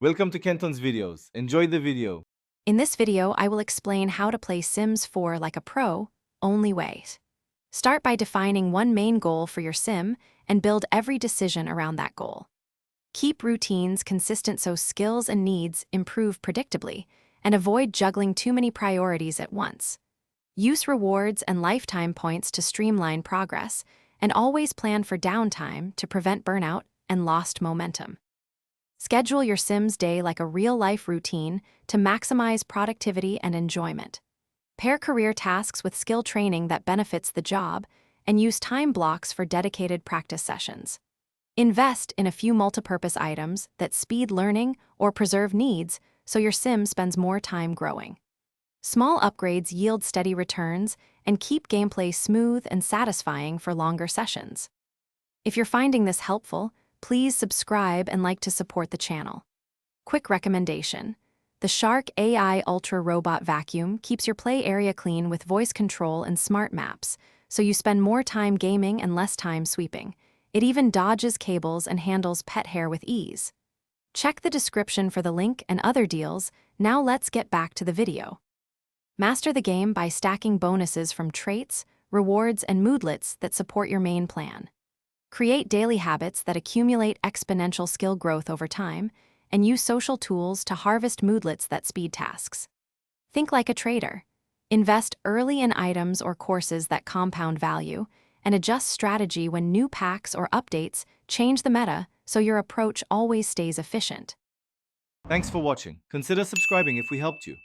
Welcome to Kenton's videos. Enjoy the video. In this video, I will explain how to play Sims 4 like a pro, only way. Start by defining one main goal for your sim and build every decision around that goal. Keep routines consistent so skills and needs improve predictably, and avoid juggling too many priorities at once. Use rewards and lifetime points to streamline progress, and always plan for downtime to prevent burnout and lost momentum. Schedule your Sims day like a real-life routine to maximize productivity and enjoyment. Pair career tasks with skill training that benefits the job, and use time blocks for dedicated practice sessions. Invest in a few multipurpose items that speed learning or preserve needs so your sim spends more time growing. Small upgrades yield steady returns and keep gameplay smooth and satisfying for longer sessions. If you're finding this helpful, please subscribe and like to support the channel. Quick recommendation: the Shark AI Ultra Robot Vacuum keeps your play area clean with voice control and smart maps, so you spend more time gaming and less time sweeping. It even dodges cables and handles pet hair with ease. Check the description for the link and other deals. Now let's get back to the video. Master the game by stacking bonuses from traits, rewards, and moodlets that support your main plan. Create daily habits that accumulate exponential skill growth over time, and use social tools to harvest moodlets that speed tasks. Think like a trader. Invest early in items or courses that compound value, and adjust strategy when new packs or updates change the meta so your approach always stays efficient. Thanks for watching. Consider subscribing if we helped you.